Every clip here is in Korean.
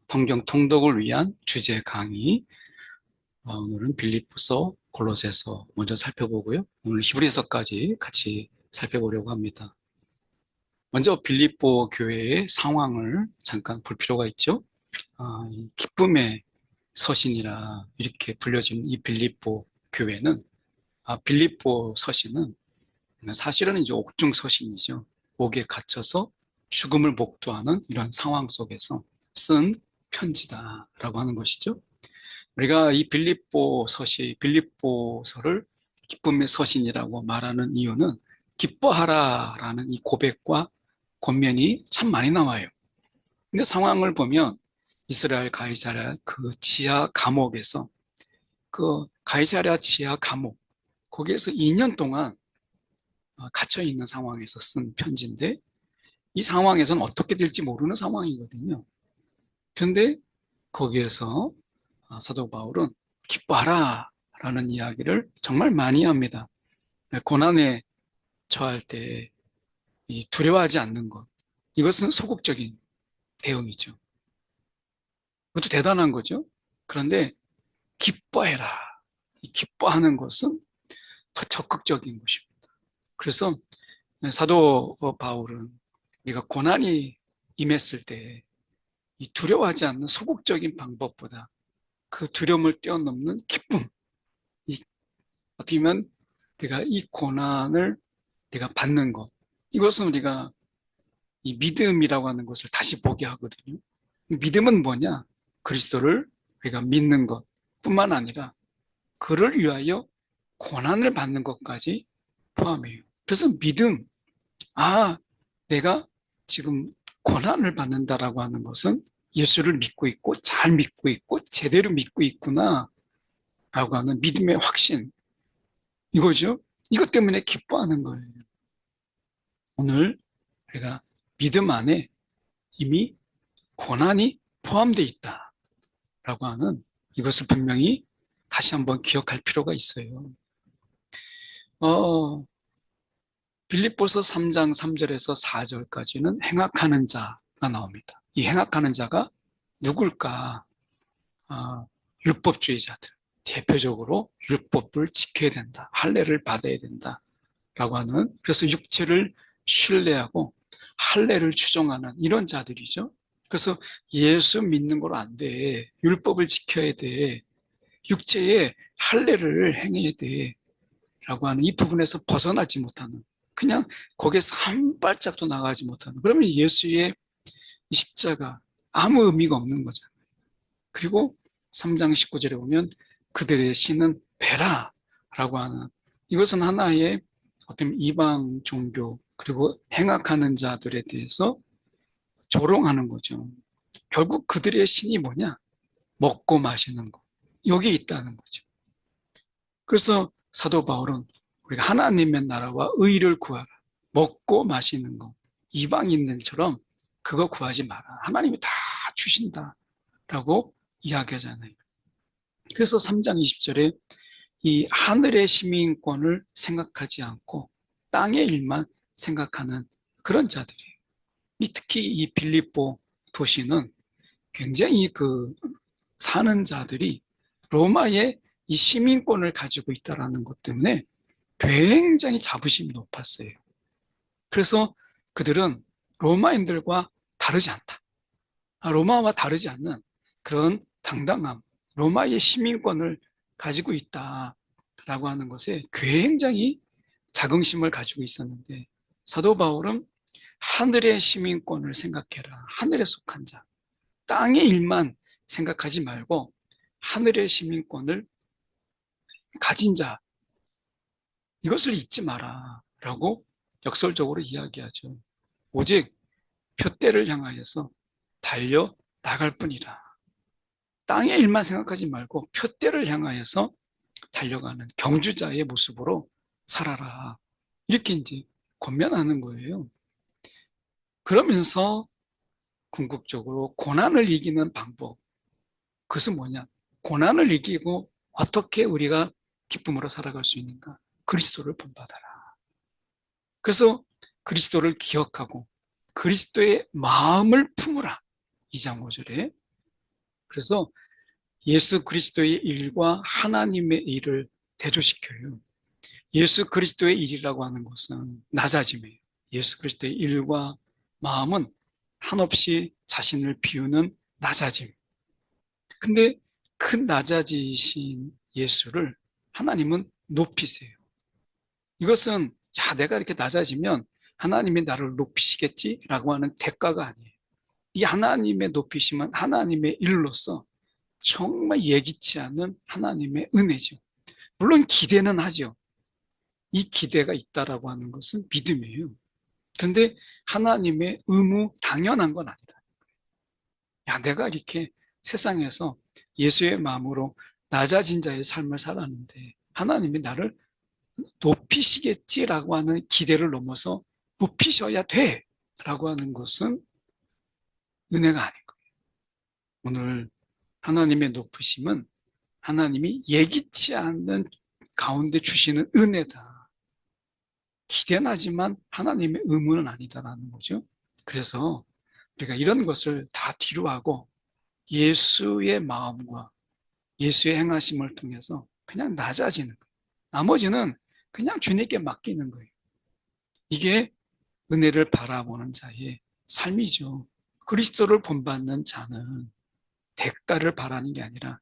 성경 통독을 위한 주제 강의. 오늘은 빌립보서, 골로새서 먼저 살펴보고요. 오늘 히브리서까지 같이 살펴보려고 합니다. 먼저 빌립보 교회의 상황을 잠깐 볼 필요가 있죠. 이 기쁨의 서신이라 이렇게 불려진 이 빌립보 교회는, 빌립보 서신은 사실은 이제 옥중 서신이죠. 옥에 갇혀서 죽음을 목도하는 이런 상황 속에서 쓴 편지다라고 하는 것이죠. 우리가 이 빌립보서를 기쁨의 서신이라고 말하는 이유는 기뻐하라라는 이 고백과 권면이 참 많이 나와요. 근데 상황을 보면 이스라엘 가이사랴 그 지하 감옥에서, 그 가이사랴 지하 감옥, 거기에서 2년 동안 갇혀 있는 상황에서 쓴 편지인데, 이 상황에서는 어떻게 될지 모르는 상황이거든요. 그런데 거기에서 사도 바울은 기뻐하라 라는 이야기를 정말 많이 합니다. 고난에 처할 때 두려워하지 않는 것, 이것은 소극적인 대응이죠. 그것도 대단한 거죠. 그런데 기뻐해라, 기뻐하는 것은 더 적극적인 것입니다. 그래서 사도 바울은 우리가 고난이 임했을 때 이 두려워하지 않는 소극적인 방법보다 그 두려움을 뛰어넘는 기쁨, 어떻게 보면 우리가 이 고난을 우리가 받는 것, 이것은 우리가 이 믿음이라고 하는 것을 다시 보게 하거든요. 믿음은 뭐냐? 그리스도를 우리가 믿는 것 뿐만 아니라 그를 위하여 고난을 받는 것까지 포함해요. 그래서 믿음, 내가 지금 고난을 받는다라고 하는 것은 예수를 믿고 있고 잘 믿고 있고 제대로 믿고 있구나 라고 하는 믿음의 확신, 이거죠. 이것 때문에 기뻐하는 거예요. 오늘 우리가 믿음 안에 이미 고난이 포함되어 있다라고 하는 이것을 분명히 다시 한번 기억할 필요가 있어요. 빌립보서 3장 3절에서 4절까지는 행악하는 자가 나옵니다. 이 행악하는 자가 누굴까? 율법주의자들. 대표적으로 율법을 지켜야 된다. 할례를 받아야 된다라고 하는, 그래서 육체를 신뢰하고 할례를 추종하는 이런 자들이죠. 그래서 예수 믿는 걸 안 돼. 율법을 지켜야 돼. 육체에 할례를 행해야 돼. 라고 하는 이 부분에서 벗어나지 못하는, 그냥 거기에서 한 발짝도 나가지 못하는, 그러면 예수의 십자가 아무 의미가 없는 거잖아요. 그리고 3장 19절에 보면 그들의 신은 베라 라고 하는, 이것은 하나의 어떤 이방 종교 그리고 행악하는 자들에 대해서 조롱하는 거죠. 결국 그들의 신이 뭐냐? 먹고 마시는 거, 여기 있다는 거죠. 그래서 사도 바울은 우리가 하나님의 나라와 의를 구하라. 먹고 마시는 거, 이방인들처럼 그거 구하지 마라. 하나님이 다 주신다라고 이야기하잖아요. 그래서 3장 20절에 이 하늘의 시민권을 생각하지 않고 땅의 일만 생각하는 그런 자들이에요. 특히 이 빌립보 도시는 굉장히 사는 자들이 로마의 이 시민권을 가지고 있다는 것 때문에 굉장히 자부심이 높았어요. 그래서 그들은 로마인들과 다르지 않다. 로마와 다르지 않는 그런 당당함, 로마의 시민권을 가지고 있다라고 하는 것에 굉장히 자긍심을 가지고 있었는데, 사도 바울은 하늘의 시민권을 생각해라. 하늘에 속한 자. 땅의 일만 생각하지 말고 하늘의 시민권을 가진 자, 이것을 잊지 마라 라고 역설적으로 이야기하죠. 오직 표대를 향하여서 달려 나갈 뿐이라. 땅의 일만 생각하지 말고 표대를 향하여서 달려가는 경주자의 모습으로 살아라. 이렇게 이제 권면하는 거예요. 그러면서 궁극적으로 고난을 이기는 방법, 그것은 뭐냐? 고난을 이기고 어떻게 우리가 기쁨으로 살아갈 수 있는가? 그리스도를 본받아라. 그래서 그리스도를 기억하고 그리스도의 마음을 품으라. 2장 5절에. 그래서 예수 그리스도의 일과 하나님의 일을 대조시켜요. 예수 그리스도의 일이라고 하는 것은 낮아짐이에요. 예수 그리스도의 일과 마음은 한없이 자신을 비우는 낮아짐. 근데 그 낮아지신 예수를 하나님은 높이세요. 이것은 내가 이렇게 낮아지면 하나님이 나를 높이시겠지라고 하는 대가가 아니에요. 이 하나님의 높이심은 하나님의 일로서 정말 예기치 않은 하나님의 은혜죠. 물론 기대는 하죠. 이 기대가 있다라고 하는 것은 믿음이에요. 그런데 하나님의 의무 당연한 건 아니라, 내가 이렇게 세상에서 예수의 마음으로 낮아진 자의 삶을 살았는데 하나님이 나를 높이시겠지라고 하는 기대를 넘어서 높이셔야 돼라고 하는 것은 은혜가 아닌 거예요. 오늘 하나님의 높으심은 하나님이 예기치 않는 가운데 주시는 은혜다. 기대나지만 하나님의 의무는 아니다라는 거죠. 그래서 우리가 이런 것을 다 뒤로 하고 예수의 마음과 예수의 행하심을 통해서 그냥 낮아지는 거예요. 나머지는 그냥 주님께 맡기는 거예요. 이게 은혜를 바라보는 자의 삶이죠. 그리스도를 본받는 자는 대가를 바라는 게 아니라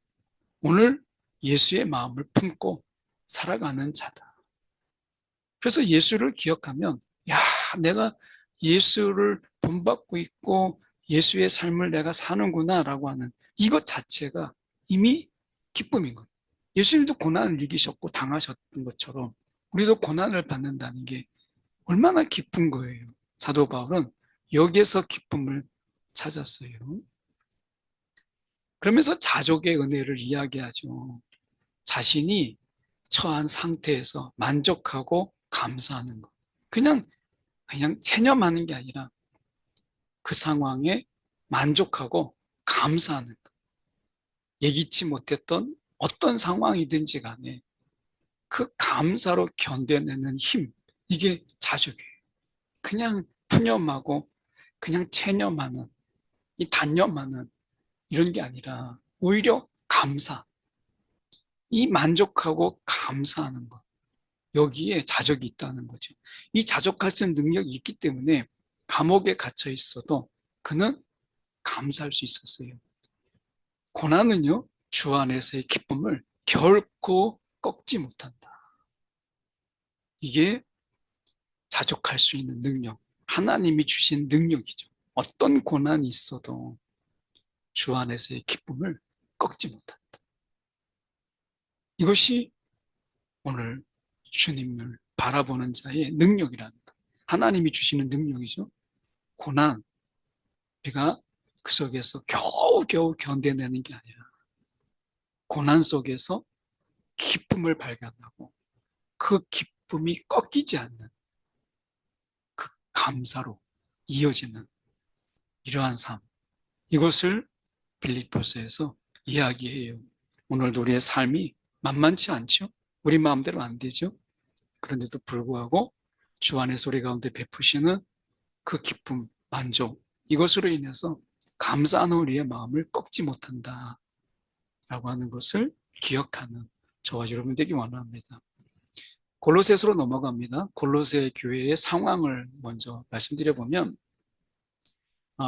오늘 예수의 마음을 품고 살아가는 자다. 그래서 예수를 기억하면, 내가 예수를 본받고 있고 예수의 삶을 내가 사는구나라고 하는 이것 자체가 이미 기쁨인 거예요. 예수님도 고난을 이기셨고 당하셨던 것처럼 우리도 고난을 받는다는 게 얼마나 기쁜 거예요. 사도 바울은 여기에서 기쁨을 찾았어요. 그러면서 자족의 은혜를 이야기하죠. 자신이 처한 상태에서 만족하고 감사하는 것. 그냥 체념하는 게 아니라 그 상황에 만족하고 감사하는 것. 예기치 못했던 어떤 상황이든지 간에 그 감사로 견뎌내는 힘, 이게 자족이에요. 그냥 푸념하고 그냥 체념하는, 이 단념하는 이런 게 아니라 오히려 감사, 이 만족하고 감사하는 것. 여기에 자족이 있다는 거죠. 이 자족할 수 있는 능력이 있기 때문에 감옥에 갇혀 있어도 그는 감사할 수 있었어요. 고난은요, 주 안에서의 기쁨을 결코 꺾지 못한다. 이게 자족할 수 있는 능력, 하나님이 주신 능력이죠. 어떤 고난이 있어도 주 안에서의 기쁨을 꺾지 못한다. 이것이 오늘 주님을 바라보는 자의 능력이라는 것. 하나님이 주시는 능력이죠. 고난, 우리가 그 속에서 겨우겨우 견뎌내는 게 아니라 고난 속에서 기쁨을 발견하고 그 기쁨이 꺾이지 않는 그 감사로 이어지는 이러한 삶. 이것을 빌립보서에서 이야기해요. 오늘도 우리의 삶이 만만치 않죠? 우리 마음대로 안 되죠? 그런데도 불구하고 주 안에서 우리 가운데 베푸시는 그 기쁨, 만족, 이것으로 인해서 감사하는 우리의 마음을 꺾지 못한다 라고 하는 것을 기억하는 저와 여러분 되기 원합니다. 골로새서로 넘어갑니다. 골로새 교회의 상황을 먼저 말씀드려보면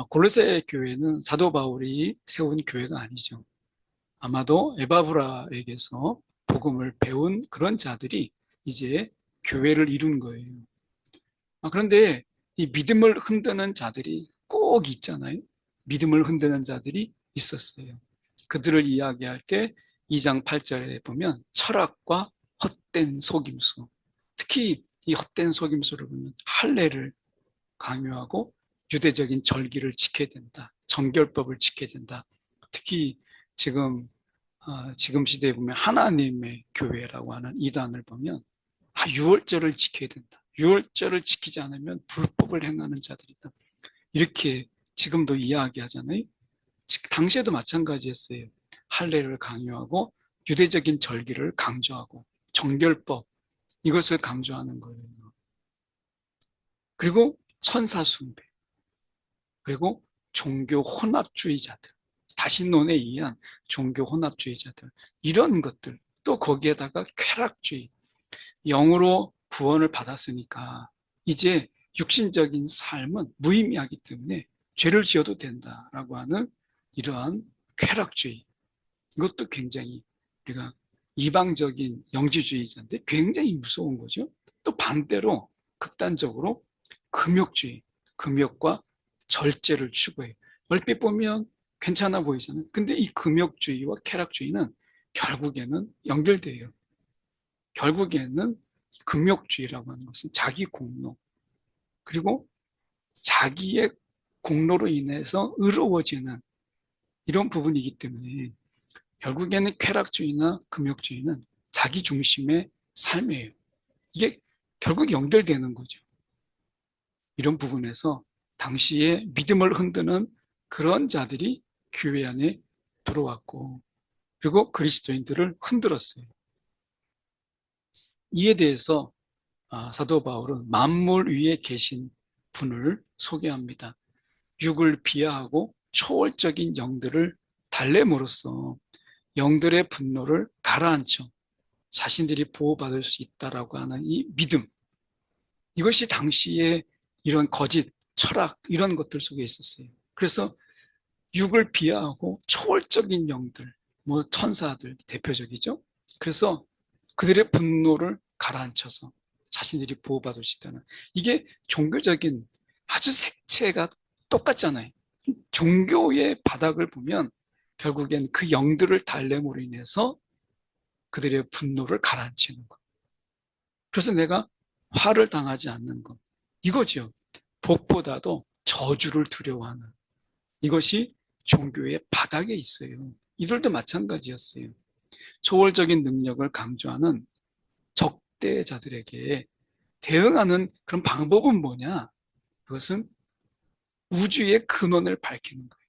골로새 교회는 사도 바울이 세운 교회가 아니죠. 아마도 에바브라에게서 복음을 배운 그런 자들이 이제 교회를 이룬 거예요. 그런데 이 믿음을 흔드는 자들이 꼭 있잖아요. 믿음을 흔드는 자들이 있었어요. 그들을 이야기할 때 2장 8절에 보면 철학과 헛된 속임수, 특히 이 헛된 속임수를 보면 할례를 강요하고 유대적인 절기를 지켜야 된다. 정결법을 지켜야 된다. 특히 지금 시대에 보면 하나님의 교회라고 하는 이단을 보면 유월절을 지켜야 된다. 유월절을 지키지 않으면 불법을 행하는 자들이다. 이렇게 지금도 이야기하잖아요. 당시에도 마찬가지였어요. 할례를 강요하고 유대적인 절기를 강조하고 정결법 이것을 강조하는 거예요. 그리고 천사 숭배, 그리고 종교 혼합주의자들, 다신론에 의한 종교 혼합주의자들, 이런 것들, 또 거기에다가 쾌락주의, 영으로 구원을 받았으니까 이제 육신적인 삶은 무의미하기 때문에 죄를 지어도 된다라고 하는 이러한 쾌락주의, 이것도 굉장히 우리가 이방적인 영지주의자인데 굉장히 무서운 거죠. 또 반대로 극단적으로 금욕주의, 금욕과 절제를 추구해요. 얼핏 보면 괜찮아 보이잖아요. 근데 이 금욕주의와 쾌락주의는 결국에는 연결돼요. 결국에는 금욕주의라고 하는 것은 자기 공로, 그리고 자기의 공로로 인해서 의로워지는 이런 부분이기 때문에 결국에는 쾌락주의나 금욕주의는 자기 중심의 삶이에요. 이게 결국 연결되는 거죠. 이런 부분에서 당시에 믿음을 흔드는 그런 자들이 교회 안에 들어왔고, 그리고 그리스도인들을 흔들었어요. 이에 대해서 사도 바울은 만물 위에 계신 분을 소개합니다. 육을 비하하고 초월적인 영들을 달래므로써 영들의 분노를 가라앉혀 자신들이 보호받을 수 있다라고 하는 이 믿음, 이것이 당시에 이런 거짓, 철학 이런 것들 속에 있었어요. 그래서 육을 비하하고 초월적인 영들, 뭐 천사들 대표적이죠. 그래서 그들의 분노를 가라앉혀서 자신들이 보호받을 수 있다는, 이게 종교적인 아주 색채가 똑같잖아요. 종교의 바닥을 보면 결국엔 그 영들을 달램으로 인해서 그들의 분노를 가라앉히는 것. 그래서 내가 화를 당하지 않는 것. 이거죠. 복보다도 저주를 두려워하는. 이것이 종교의 바닥에 있어요. 이들도 마찬가지였어요. 초월적인 능력을 강조하는 적대자들에게 대응하는 그런 방법은 뭐냐? 그것은 우주의 근원을 밝히는 거예요.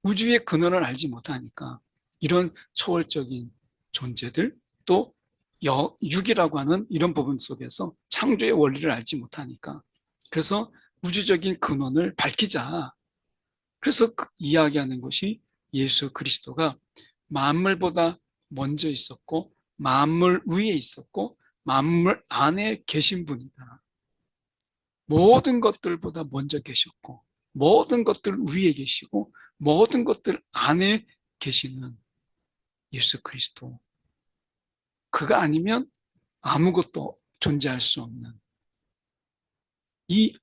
우주의 근원을 알지 못하니까 이런 초월적인 존재들, 또 육이라고 하는 이런 부분 속에서 창조의 원리를 알지 못하니까, 그래서 우주적인 근원을 밝히자. 그래서 이야기하는 것이 예수 그리스도가 만물보다 먼저 있었고 만물 위에 있었고 만물 안에 계신 분이다. 모든 것들보다 먼저 계셨고 모든 것들 위에 계시고 모든 것들 안에 계시는 예수 그리스도. 그가 아니면 아무것도 존재할 수 없는 이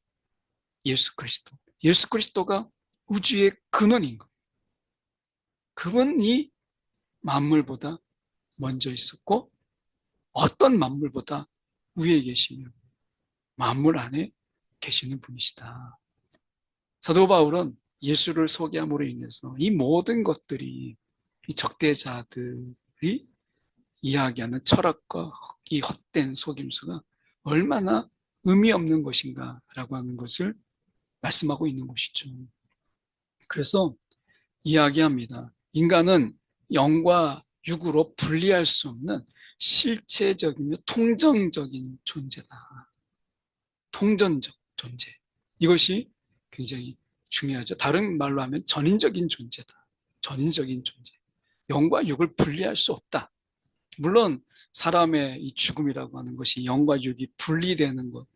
예수 그리스도. 예수 그리스도가 우주의 근원인 거예요. 그분이 만물보다 먼저 있었고 어떤 만물보다 위에 계시며 만물 안에 계시는 분이시다. 사도 바울은 예수를 소개함으로 인해서 이 모든 것들이, 이 적대자들이 이야기하는 철학과 이 헛된 속임수가 얼마나 의미 없는 것인가라고 하는 것을 말씀하고 있는 것이죠. 그래서 이야기합니다. 인간은 영과 육으로 분리할 수 없는 실체적이며 통정적인 존재다. 통전적 존재. 이것이 굉장히 중요하죠. 다른 말로 하면 전인적인 존재다. 전인적인 존재. 영과 육을 분리할 수 없다. 물론 사람의 이 죽음이라고 하는 것이 영과 육이 분리되는 것,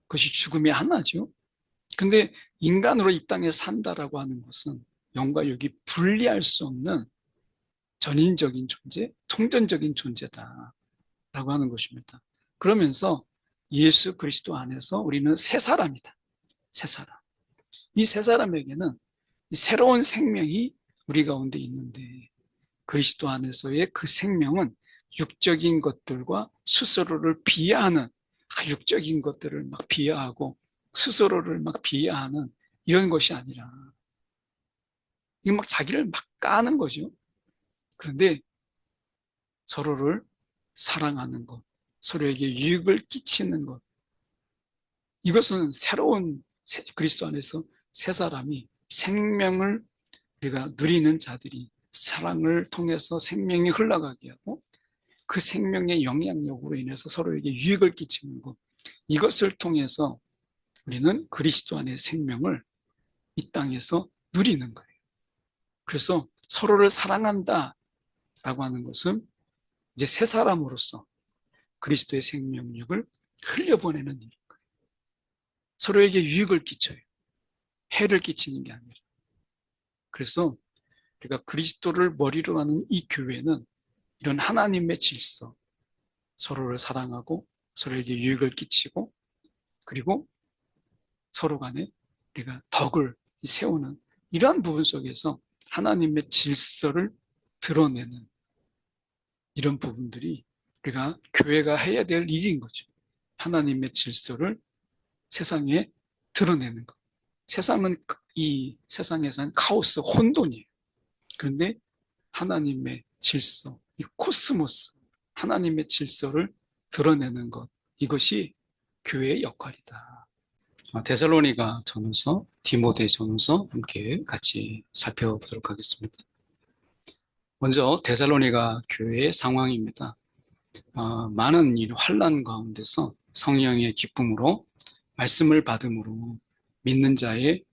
그것이 죽음의 하나죠. 근데 인간으로 이 땅에 산다라고 하는 것은 영과 육이 분리할 수 없는 전인적인 존재, 통전적인 존재다라고 하는 것입니다. 그러면서 예수 그리스도 안에서 우리는 새 사람이다. 새 사람. 이 새 사람에게는 새로운 생명이 우리 가운데 있는데, 그리스도 안에서의 그 생명은 육적인 것들과 스스로를 비하하는, 육적인 것들을 막 비하하고 스스로를 막 비하하는 이런 것이 아니라, 이게 막 자기를 막 까는 거죠. 그런데 서로를 사랑하는 것, 서로에게 유익을 끼치는 것, 이것은 새로운 그리스도 안에서 새 사람이, 생명을 우리가 누리는 자들이 사랑을 통해서 생명이 흘러가게 하고 그 생명의 영향력으로 인해서 서로에게 유익을 끼치는 것, 이것을 통해서 우리는 그리스도 안의 생명을 이 땅에서 누리는 거예요. 그래서 서로를 사랑한다라고 하는 것은 이제 새 사람으로서 그리스도의 생명력을 흘려보내는 일인 거예요. 서로에게 유익을 끼쳐요. 해를 끼치는 게 아니라. 그래서 우리가 그리스도를 머리로 하는 이 교회는 이런 하나님의 질서, 서로를 사랑하고 서로에게 유익을 끼치고 그리고 서로 간에 우리가 덕을 세우는 이러한 부분 속에서 하나님의 질서를 드러내는 이런 부분들이 우리가 교회가 해야 될 일인 거죠. 하나님의 질서를 세상에 드러내는 것. 세상은 이 세상에서는 카오스, 혼돈이에요. 그런데 하나님의 질서, 이 코스모스, 하나님의 질서를 드러내는 것. 이것이 교회의 역할이다. 데살로니가 전후서, 디모데 전후서 함께 같이 살펴보도록 하겠습니다. 먼저 데살로니가 교회의 상황입니다. 많은 이 환난 가운데서 성령의 기쁨으로 말씀을 받음으로 믿는 자의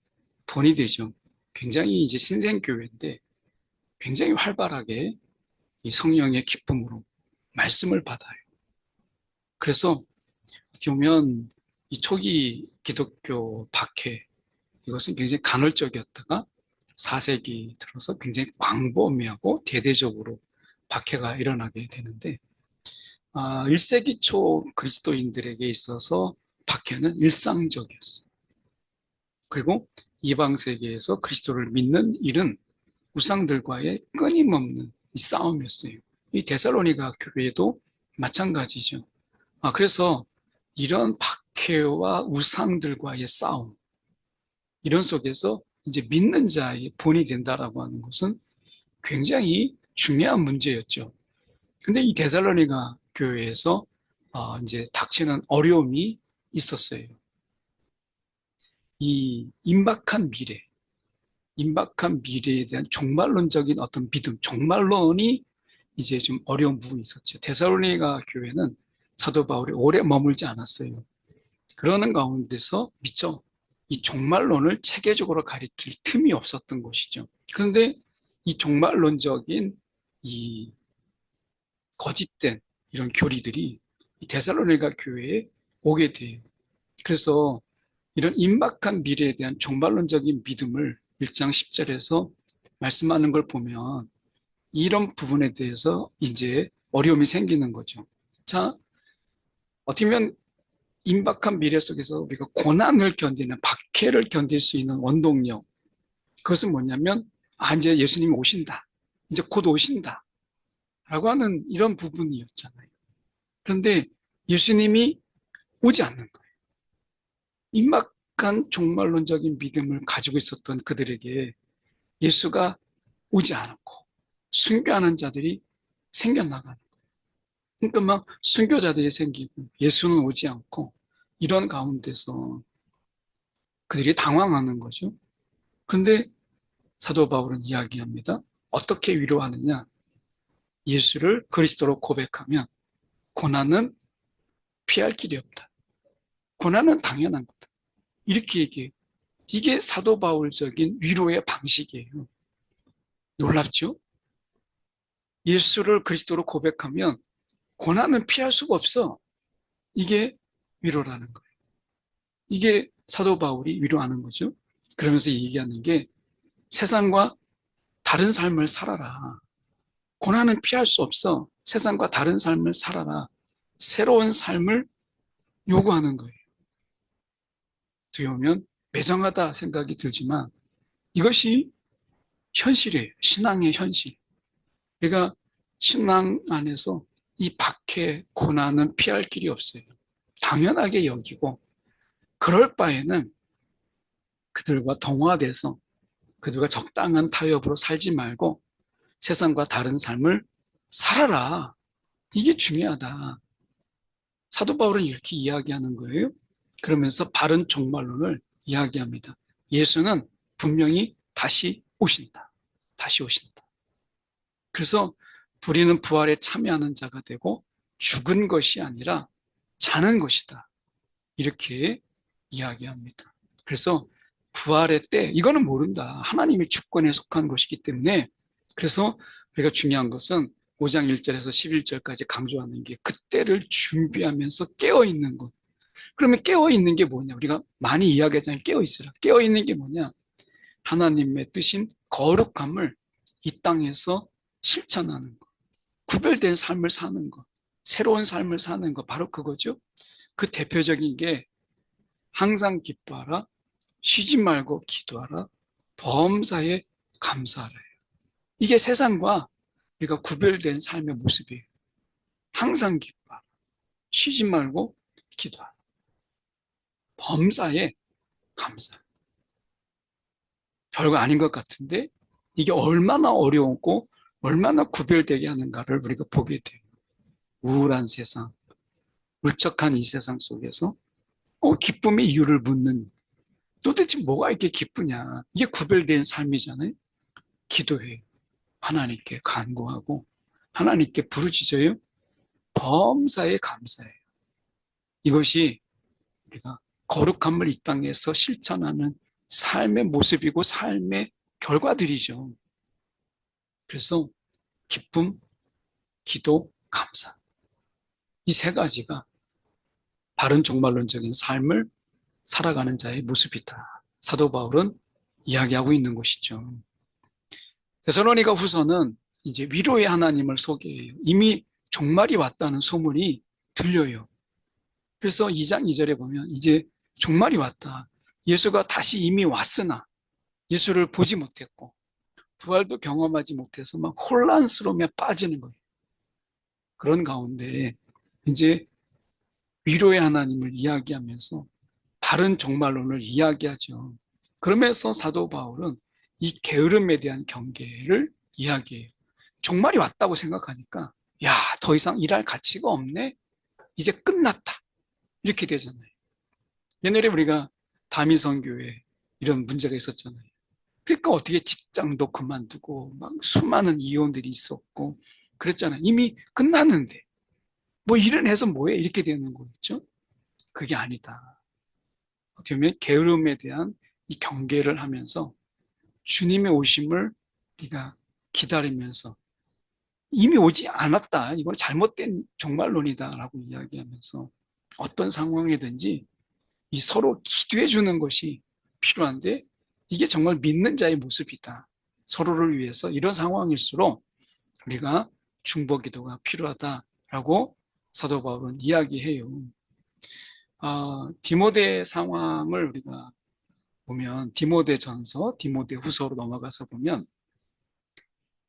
본이 되죠. 굉장히 이제 신생교회인데 굉장히 활발하게 이 성령의 기쁨으로 말씀을 받아요. 그래서 어떻게 보면 이 초기 기독교 박해 이것은 굉장히 간헐적이었다가 4세기 들어서 굉장히 광범위하고 대대적으로 박해가 일어나게 되는데 1세기 초 그리스도인들에게 있어서 박해는 일상적이었어요. 그리고 이방 세계에서 그리스도를 믿는 일은 우상들과의 끊임없는 싸움이었어요. 이 데살로니가 교회도 마찬가지죠. 그래서 이런 박해와 우상들과의 싸움, 이런 속에서 이제 믿는 자의 본이 된다라고 하는 것은 굉장히 중요한 문제였죠. 근데 이 데살로니가 교회에서 이제 닥치는 어려움이 있었어요. 이 임박한 미래에 대한 종말론적인 어떤 믿음, 종말론이 이제 좀 어려운 부분이 있었죠. 데살로니가 교회는 사도 바울이 오래 머물지 않았어요. 그러는 가운데서 미처 이 종말론을 체계적으로 가리킬 틈이 없었던 것이죠. 그런데 이 종말론적인 이 거짓된 이런 교리들이 이 데살로니가 교회에 오게 돼요. 그래서 이런 임박한 미래에 대한 종말론적인 믿음을 1장 10절에서 말씀하는 걸 보면 이런 부분에 대해서 이제 어려움이 생기는 거죠. 자, 어떻게 보면 임박한 미래 속에서 우리가 고난을 견디는, 박해를 견딜 수 있는 원동력, 그것은 뭐냐면 이제 예수님이 오신다, 이제 곧 오신다 라고 하는 이런 부분이었잖아요. 그런데 예수님이 오지 않는 거예요. 임박한 종말론적인 믿음을 가지고 있었던 그들에게 예수가 오지 않았고 순교하는 자들이 생겨나가는 거예요. 그러니까 막 순교자들이 생기고 예수는 오지 않고 이런 가운데서 그들이 당황하는 거죠. 그런데 사도 바울은 이야기합니다. 어떻게 위로하느냐? 예수를 그리스도로 고백하면 고난은 피할 길이 없다. 고난은 당연한 거다. 이렇게 얘기해요. 이게 사도 바울적인 위로의 방식이에요. 놀랍죠? 예수를 그리스도로 고백하면 고난은 피할 수가 없어. 이게 위로라는 거예요. 이게 사도 바울이 위로하는 거죠. 그러면서 얘기하는 게 세상과 다른 삶을 살아라. 고난은 피할 수 없어. 세상과 다른 삶을 살아라. 새로운 삶을 요구하는 거예요. 어떻게 보면 매정하다 생각이 들지만 이것이 현실이에요. 신앙의 현실. 그러니까 신앙 안에서 이 박해, 고난은 피할 길이 없어요. 당연하게 여기고 그럴 바에는 그들과 동화돼서 그들과 적당한 타협으로 살지 말고 세상과 다른 삶을 살아라. 이게 중요하다. 사도 바울은 이렇게 이야기하는 거예요. 그러면서 바른 종말론을 이야기합니다. 예수는 분명히 다시 오신다. 다시 오신다. 그래서 우리는 부활에 참여하는 자가 되고 죽은 것이 아니라 자는 것이다. 이렇게 이야기합니다. 그래서 부활의 때, 이거는 모른다. 하나님의 주권에 속한 것이기 때문에. 그래서 우리가 중요한 것은 5장 1절에서 11절까지 강조하는 게 그때를 준비하면서 깨어있는 것. 그러면 깨어있는 게 뭐냐? 우리가 많이 이야기하잖아요. 깨어있으라. 깨어있는 게 뭐냐? 하나님의 뜻인 거룩함을 이 땅에서 실천하는 것. 구별된 삶을 사는 것. 새로운 삶을 사는 것. 바로 그거죠. 그 대표적인 게 항상 기뻐하라. 쉬지 말고 기도하라. 범사에 감사하라. 이게 세상과 우리가 구별된 삶의 모습이에요. 항상 기뻐하라. 쉬지 말고 기도하라. 범사에 감사. 별거 아닌 것 같은데 이게 얼마나 어려웠고 얼마나 구별되게 하는가를 우리가 보게 돼요. 우울한 세상, 울적한 이 세상 속에서 기쁨의 이유를 묻는, 도대체 뭐가 이렇게 기쁘냐. 이게 구별된 삶이잖아요. 기도해요. 하나님께 간구하고 하나님께 부르짖어요. 범사에 감사해요. 이것이 우리가 거룩함을 이 땅에서 실천하는 삶의 모습이고 삶의 결과들이죠. 그래서 기쁨, 기도, 감사. 이 세 가지가 바른 종말론적인 삶을 살아가는 자의 모습이다. 사도 바울은 이야기하고 있는 것이죠. 데살로니가 후서는 이제 위로의 하나님을 소개해요. 이미 종말이 왔다는 소문이 들려요. 그래서 2장 2절에 보면 이제 종말이 왔다. 예수가 다시 이미 왔으나 예수를 보지 못했고 부활도 경험하지 못해서 막 혼란스러움에 빠지는 거예요. 그런 가운데 이제 위로의 하나님을 이야기하면서 바른 종말론을 이야기하죠. 그러면서 사도 바울은 이 게으름에 대한 경계를 이야기해요. 종말이 왔다고 생각하니까 야, 더 이상 일할 가치가 없네? 이제 끝났다. 이렇게 되잖아요. 옛날에 우리가 다미성교회 이런 문제가 있었잖아요. 그러니까 어떻게 직장도 그만두고 막 수많은 이혼들이 있었고 그랬잖아요. 이미 끝났는데 뭐 일은 해서 뭐해? 이렇게 되는 거겠죠. 그게 아니다. 어떻게 보면 게으름에 대한 이 경계를 하면서 주님의 오심을 우리가 기다리면서 이미 오지 않았다. 이건 잘못된 종말론이다라고 이야기하면서 어떤 상황이든지 이 서로 기도해 주는 것이 필요한데 이게 정말 믿는 자의 모습이다. 서로를 위해서 이런 상황일수록 우리가 중보기도가 필요하다라고 사도 바울은 이야기해요. 디모데 상황을 우리가 보면 디모데전서, 디모데후서로 넘어가서 보면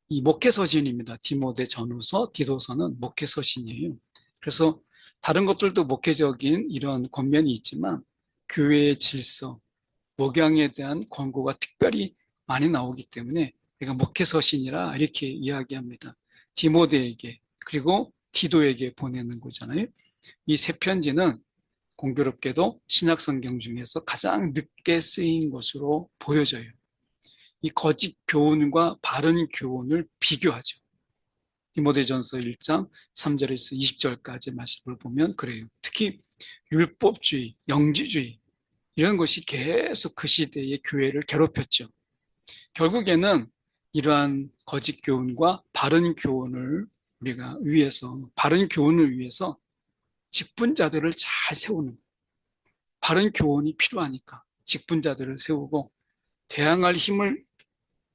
이 목회서신입니다. 디모데 전후서, 디도서는 목회서신이에요. 그래서 다른 것들도 목회적인 이런 권면이 있지만 교회의 질서, 목양에 대한 권고가 특별히 많이 나오기 때문에 내가 목회서신이라 이렇게 이야기합니다. 디모데에게 그리고 디도에게 보내는 거잖아요. 이 세 편지는 공교롭게도 신약성경 중에서 가장 늦게 쓰인 것으로 보여져요. 이 거짓 교훈과 바른 교훈을 비교하죠. 디모데전서 1장 3절에서 20절까지 말씀을 보면 그래요. 특히 율법주의, 영지주의 이런 것이 계속 그 시대의 교회를 괴롭혔죠. 결국에는 이러한 거짓 교훈과 바른 교훈을 우리가 위해서, 바른 교훈을 위해서 직분자들을 잘 세우는 거예요. 바른 교훈이 필요하니까 직분자들을 세우고 대항할 힘을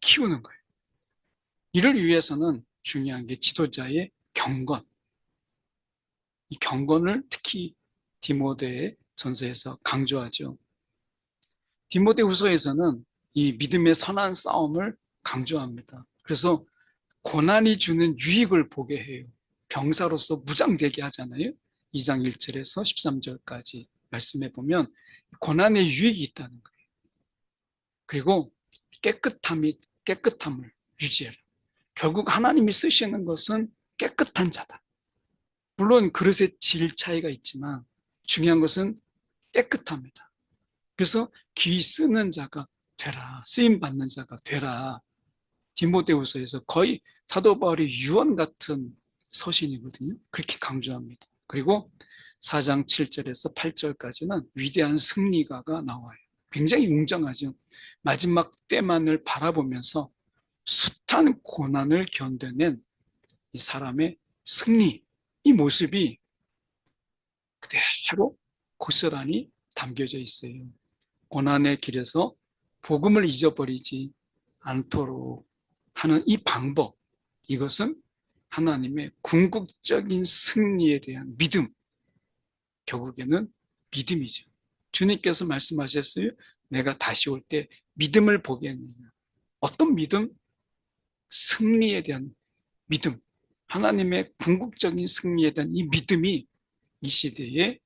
키우는 거예요. 이를 위해서는 중요한 게 지도자의 경건. 이 경건을 특히 디모데 전서에서 강조하죠. 디모데 후서에서는 이 믿음의 선한 싸움을 강조합니다. 그래서 고난이 주는 유익을 보게 해요. 병사로서 무장되게 하잖아요. 2장 1절에서 13절까지 말씀해 보면 고난의 유익이 있다는 거예요. 그리고 깨끗함을 유지해라. 결국 하나님이 쓰시는 것은 깨끗한 자다. 물론 그릇의 질 차이가 있지만 중요한 것은 깨끗합니다. 그래서 귀 쓰는 자가 되라. 쓰임 받는 자가 되라. 디모데후서에서 거의 사도 바울의 유언 같은 서신이거든요. 그렇게 강조합니다. 그리고 4장 7절에서 8절까지는 위대한 승리가가 나와요. 굉장히 웅장하죠. 마지막 때만을 바라보면서 숱한 고난을 견뎌낸 이 사람의 승리, 이 모습이 그대로 고스란히 담겨져 있어요. 고난의 길에서 복음을 잊어버리지 않도록 하는 이 방법, 이것은 하나님의 궁극적인 승리에 대한 믿음, 결국에는 믿음이죠. 주님께서 말씀하셨어요. 내가 다시 올 때 믿음을 보겠느냐. 어떤 믿음? 승리에 대한 믿음. 하나님의 궁극적인 승리에 대한 이 믿음이 이 시대에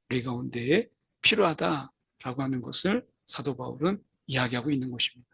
우리 가운데에 필요하다라고 하는 것을 사도 바울은 이야기하고 있는 것입니다.